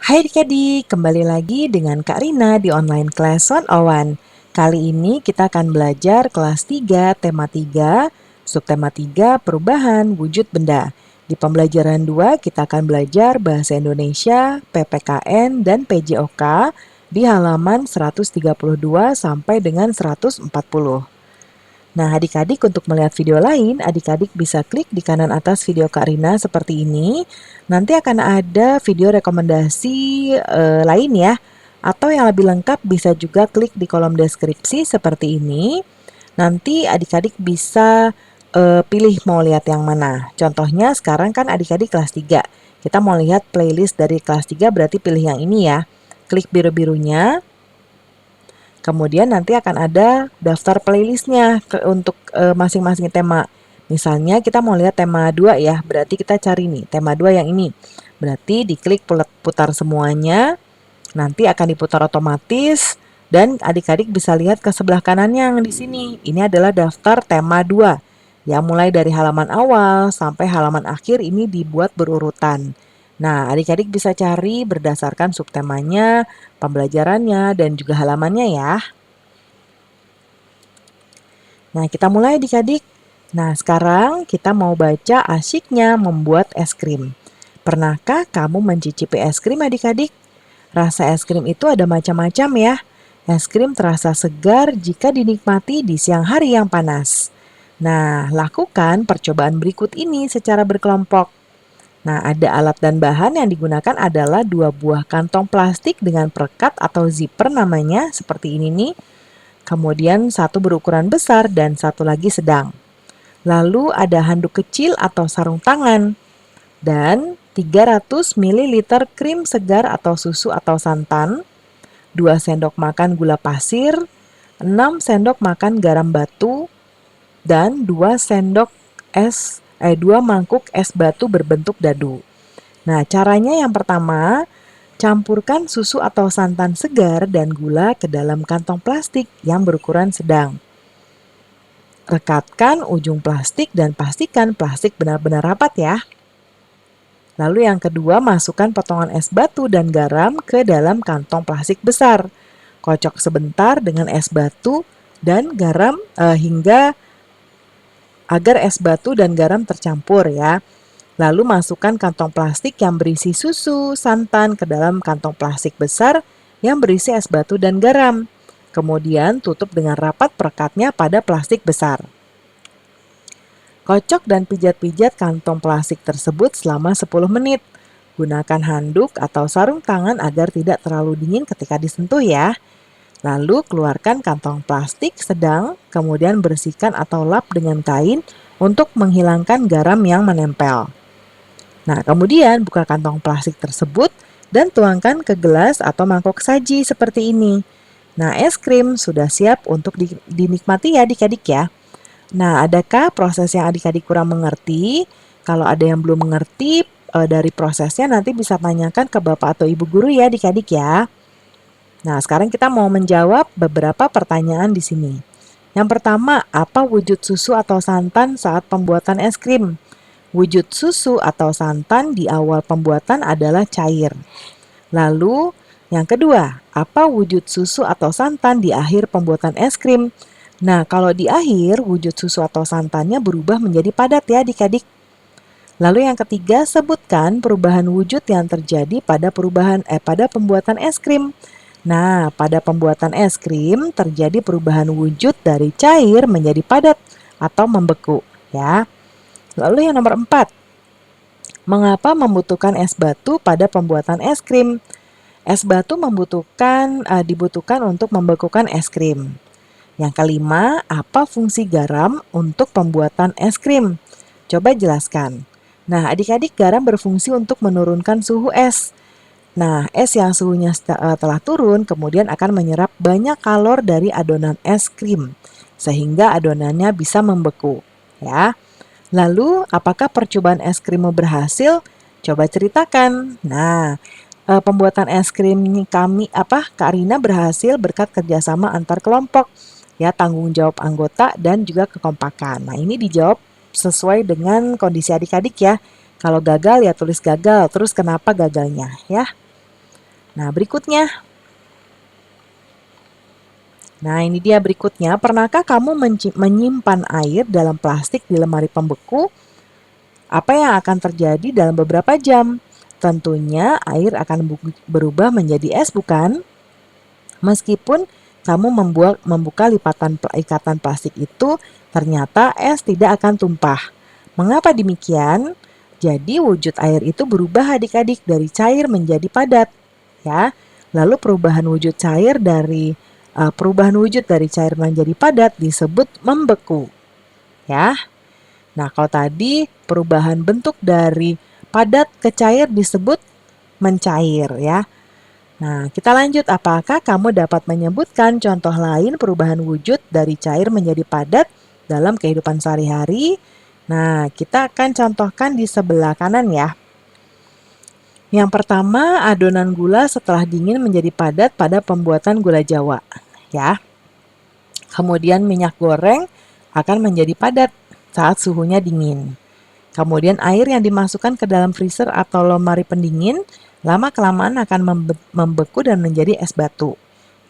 Hai adik-adik, kembali lagi dengan Kak Rina di online class 101. Kali ini kita akan belajar kelas 3, tema 3, subtema 3, perubahan wujud benda. Di pembelajaran 2, kita akan belajar Bahasa Indonesia, PPKN, dan PJOK di halaman 132 sampai dengan 140. Nah, adik-adik untuk melihat video lain, adik-adik bisa klik di kanan atas video Kak Rina seperti ini. Nanti akan ada video rekomendasi lain ya. Atau yang lebih lengkap bisa juga klik di kolom deskripsi seperti ini. Nanti adik-adik bisa pilih mau lihat yang mana. Contohnya sekarang kan adik-adik kelas 3. Kita mau lihat playlist dari kelas 3 berarti pilih yang ini ya. Klik biru-birunya. Kemudian nanti akan ada daftar playlistnya untuk masing-masing tema. Misalnya kita mau lihat tema 2 ya, berarti kita cari nih tema 2 yang ini. Berarti diklik putar semuanya, nanti akan diputar otomatis dan adik-adik bisa lihat ke sebelah kanannya yang di sini. Ini adalah daftar tema 2. Ya, mulai dari halaman awal sampai halaman akhir ini dibuat berurutan. Nah, adik-adik bisa cari berdasarkan subtemanya, pembelajarannya, dan juga halamannya ya. Nah, kita mulai adik-adik. Nah, sekarang kita mau baca asyiknya membuat es krim. Pernahkah kamu mencicipi es krim adik-adik? Rasa es krim itu ada macam-macam ya. Es krim terasa segar jika dinikmati di siang hari yang panas. Nah, lakukan percobaan berikut ini secara berkelompok. Nah, ada alat dan bahan yang digunakan adalah 2 buah kantong plastik dengan perekat atau zipper namanya, seperti ini nih. Kemudian satu berukuran besar dan satu lagi sedang. Lalu ada handuk kecil atau sarung tangan. Dan 300 ml krim segar atau susu atau santan, 2 sendok makan gula pasir, 6 sendok makan garam batu, dan 2 mangkuk es batu berbentuk dadu. Nah, caranya yang pertama, campurkan susu atau santan segar dan gula ke dalam kantong plastik yang berukuran sedang. Rekatkan ujung plastik dan pastikan plastik benar-benar rapat ya. Lalu yang kedua, masukkan potongan es batu dan garam ke dalam kantong plastik besar. Kocok sebentar dengan es batu dan garam hingga agar es batu dan garam tercampur ya. Lalu masukkan kantong plastik yang berisi susu, santan ke dalam kantong plastik besar yang berisi es batu dan garam. Kemudian tutup dengan rapat perekatnya pada plastik besar. Kocok dan pijat-pijat kantong plastik tersebut selama 10 menit. Gunakan handuk atau sarung tangan agar tidak terlalu dingin ketika disentuh ya. Lalu keluarkan kantong plastik sedang, kemudian bersihkan atau lap dengan kain untuk menghilangkan garam yang menempel. Nah, kemudian buka kantong plastik tersebut dan tuangkan ke gelas atau mangkok saji seperti ini. Nah, es krim sudah siap untuk dinikmati ya adik-adik ya. Nah, adakah proses yang adik-adik kurang mengerti? Kalau ada yang belum mengerti dari prosesnya nanti bisa tanyakan ke Bapak atau Ibu guru ya adik-adik ya. Nah, sekarang kita mau menjawab beberapa pertanyaan di sini. Yang pertama, apa wujud susu atau santan saat pembuatan es krim? Wujud susu atau santan di awal pembuatan adalah cair. Lalu, yang kedua, apa wujud susu atau santan di akhir pembuatan es krim? Nah, kalau di akhir, wujud susu atau santannya berubah menjadi padat ya adik-adik. Lalu yang ketiga, sebutkan perubahan wujud yang terjadi pada pembuatan es krim. Nah, pada pembuatan es krim terjadi perubahan wujud dari cair menjadi padat atau membeku, ya. Lalu yang nomor 4, mengapa membutuhkan es batu pada pembuatan es krim? Es batu dibutuhkan untuk membekukan es krim. Yang kelima, apa fungsi garam untuk pembuatan es krim? Coba jelaskan. Nah, adik-adik, garam berfungsi untuk menurunkan suhu es. Nah, es yang suhunya telah turun kemudian akan menyerap banyak kalor dari adonan es krim sehingga adonannya bisa membeku, ya. Lalu, apakah percobaan es krimmu berhasil? Coba ceritakan. Nah, pembuatan es krim Kak Rina berhasil berkat kerjasama antar kelompok, ya, tanggung jawab anggota dan juga kekompakan. Nah, ini dijawab sesuai dengan kondisi adik-adik ya. Kalau gagal ya tulis gagal, terus kenapa gagalnya ya. Nah, berikutnya. Nah, ini dia berikutnya. Pernahkah kamu menyimpan air dalam plastik di lemari pembeku? Apa yang akan terjadi dalam beberapa jam? Tentunya air akan berubah menjadi es, bukan? Meskipun kamu membuka ikatan plastik itu, ternyata es tidak akan tumpah. Mengapa demikian? Jadi wujud air itu berubah adik-adik dari cair menjadi padat, ya. Lalu perubahan wujud dari cair menjadi padat disebut membeku, ya. Nah, kalau tadi perubahan bentuk dari padat ke cair disebut mencair, ya. Nah, kita lanjut. Apakah kamu dapat menyebutkan contoh lain perubahan wujud dari cair menjadi padat dalam kehidupan sehari-hari? Nah, kita akan contohkan di sebelah kanan ya. Yang pertama, adonan gula setelah dingin menjadi padat pada pembuatan gula Jawa, ya. Kemudian minyak goreng akan menjadi padat saat suhunya dingin. Kemudian air yang dimasukkan ke dalam freezer atau lemari pendingin lama-kelamaan akan membeku dan menjadi es batu.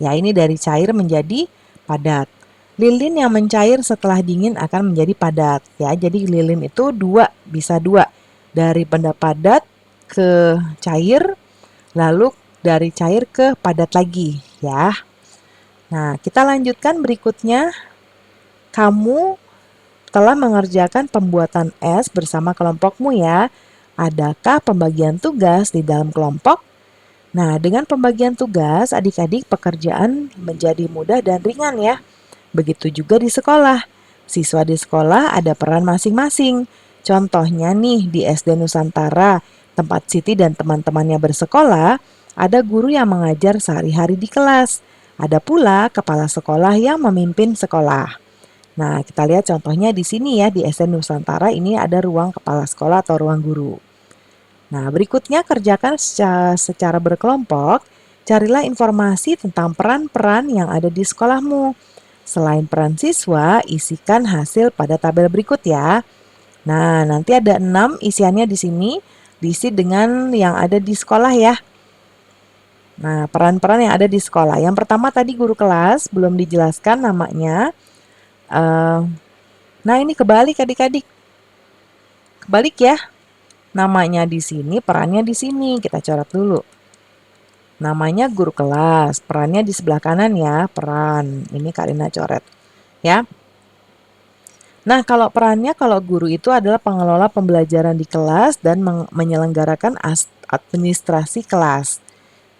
Ya, ini dari cair menjadi padat. Lilin yang mencair setelah dingin akan menjadi padat. Ya, jadi lilin itu bisa dua. Dari benda padat ke cair, lalu dari cair ke padat lagi. Ya. Nah, kita lanjutkan berikutnya. Kamu telah mengerjakan pembuatan es bersama kelompokmu ya. Adakah pembagian tugas di dalam kelompok? Nah, dengan pembagian tugas, adik-adik pekerjaan menjadi mudah dan ringan ya. Begitu juga di sekolah. Siswa di sekolah ada peran masing-masing. Contohnya nih di SD Nusantara, tempat Siti dan teman-temannya bersekolah, ada guru yang mengajar sehari-hari di kelas. Ada pula kepala sekolah yang memimpin sekolah. Nah, kita lihat contohnya di sini ya, di SD Nusantara ini ada ruang kepala sekolah atau ruang guru. Nah, berikutnya kerjakan secara berkelompok, carilah informasi tentang peran-peran yang ada di sekolahmu. Selain peran siswa, isikan hasil pada tabel berikut ya. Nah, nanti ada 6 isiannya di sini, diisi dengan yang ada di sekolah ya. Nah, peran-peran yang ada di sekolah. Yang pertama tadi guru kelas, belum dijelaskan namanya. Nah, ini kebalik adik-adik. Kebalik ya. Namanya di sini, perannya di sini. Kita coret dulu. Namanya guru kelas, perannya di sebelah kanan ya, peran. Ini Karina coret. Ya. Nah, kalau guru itu adalah pengelola pembelajaran di kelas dan menyelenggarakan administrasi kelas.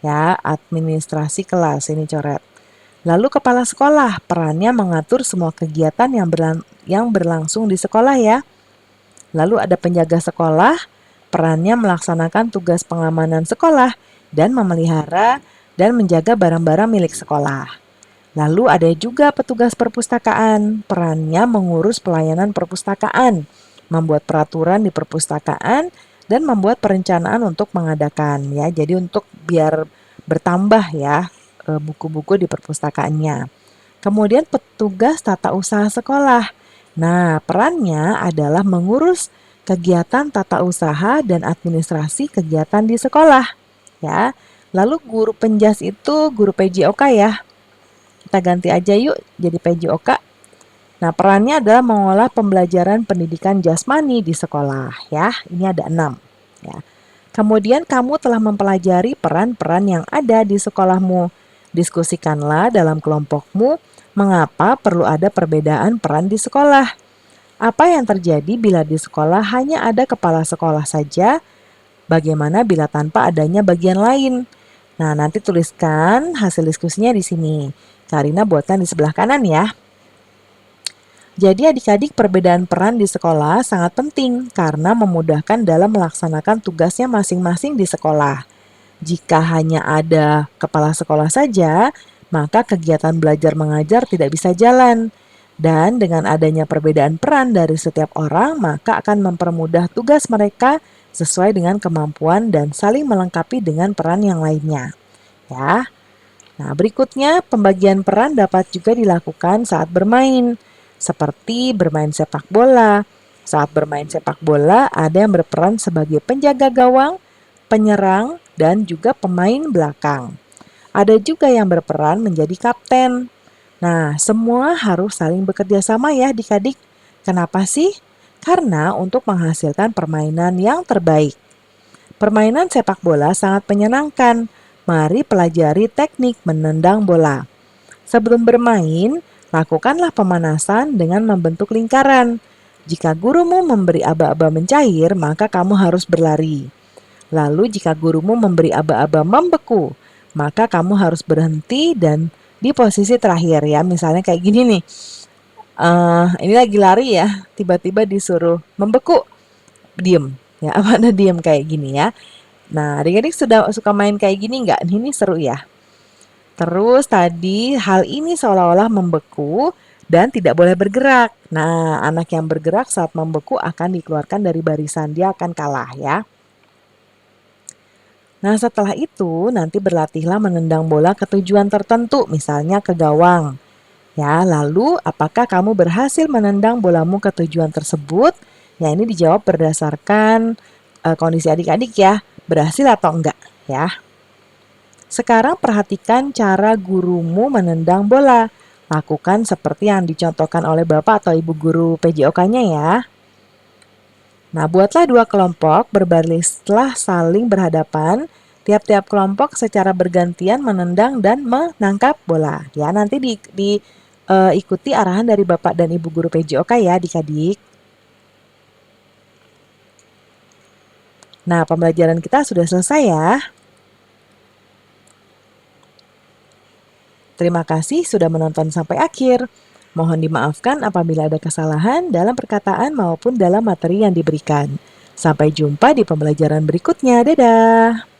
Ya, administrasi kelas ini coret. Lalu kepala sekolah, perannya mengatur semua kegiatan yang berlangsung di sekolah ya. Lalu ada penjaga sekolah, perannya melaksanakan tugas pengamanan sekolah dan memelihara dan menjaga barang-barang milik sekolah. Lalu ada juga petugas perpustakaan, perannya mengurus pelayanan perpustakaan, membuat peraturan di perpustakaan, dan membuat perencanaan untuk mengadakan ya. Jadi untuk biar bertambah ya buku-buku di perpustakaannya. Kemudian petugas tata usaha sekolah. Nah, perannya adalah mengurus kegiatan tata usaha dan administrasi kegiatan di sekolah, ya. Lalu guru penjas itu guru PJOK ya. Kita ganti aja yuk jadi PJOK. Nah, perannya adalah mengolah pembelajaran pendidikan jasmani di sekolah, ya. Ini ada 6, ya. Kemudian kamu telah mempelajari peran-peran yang ada di sekolahmu. Diskusikanlah dalam kelompokmu mengapa perlu ada perbedaan peran di sekolah. Apa yang terjadi bila di sekolah hanya ada kepala sekolah saja? Bagaimana bila tanpa adanya bagian lain? Nah, nanti tuliskan hasil diskusinya di sini. Karina buatkan di sebelah kanan ya. Jadi adik-adik perbedaan peran di sekolah sangat penting karena memudahkan dalam melaksanakan tugasnya masing-masing di sekolah. Jika hanya ada kepala sekolah saja, maka kegiatan belajar mengajar tidak bisa jalan. Dan dengan adanya perbedaan peran dari setiap orang, maka akan mempermudah tugas mereka sesuai dengan kemampuan dan saling melengkapi dengan peran yang lainnya. Ya. Nah, berikutnya pembagian peran dapat juga dilakukan saat bermain, seperti bermain sepak bola. Saat bermain sepak bola, ada yang berperan sebagai penjaga gawang, penyerang, dan juga pemain belakang. Ada juga yang berperan menjadi kapten. Nah, semua harus saling bekerja sama ya adik-adik. Kenapa sih? Karena untuk menghasilkan permainan yang terbaik. Permainan sepak bola sangat menyenangkan. Mari pelajari teknik menendang bola. Sebelum bermain, lakukanlah pemanasan dengan membentuk lingkaran. Jika gurumu memberi aba-aba mencair, maka kamu harus berlari. Lalu jika gurumu memberi aba-aba membeku, maka kamu harus berhenti dan di posisi terakhir ya. Misalnya kayak gini nih. Ini lagi lari ya, tiba-tiba disuruh membeku, diem. Ya, mana diem kayak gini ya. Nah, adik-adik sudah suka main kayak gini nggak? Ini seru ya. Terus tadi hal ini seolah-olah membeku dan tidak boleh bergerak. Nah, anak yang bergerak saat membeku akan dikeluarkan dari barisan, dia akan kalah ya. Nah, setelah itu nanti berlatihlah menendang bola ke tujuan tertentu, misalnya ke gawang. Ya, lalu apakah kamu berhasil menendang bolamu ke tujuan tersebut? Ya, ini dijawab berdasarkan kondisi adik-adik ya, berhasil atau enggak ya. Sekarang perhatikan cara gurumu menendang bola. Lakukan seperti yang dicontohkan oleh Bapak atau Ibu guru PJOK-nya ya. Nah, buatlah dua kelompok berbarislah saling berhadapan. Tiap-tiap kelompok secara bergantian menendang dan menangkap bola. Ya, nanti ikuti arahan dari Bapak dan Ibu guru PJOK ya adik-adik. Nah, pembelajaran kita sudah selesai ya. Terima kasih sudah menonton sampai akhir. Mohon dimaafkan apabila ada kesalahan dalam perkataan maupun dalam materi yang diberikan. Sampai jumpa di pembelajaran berikutnya. Dadah!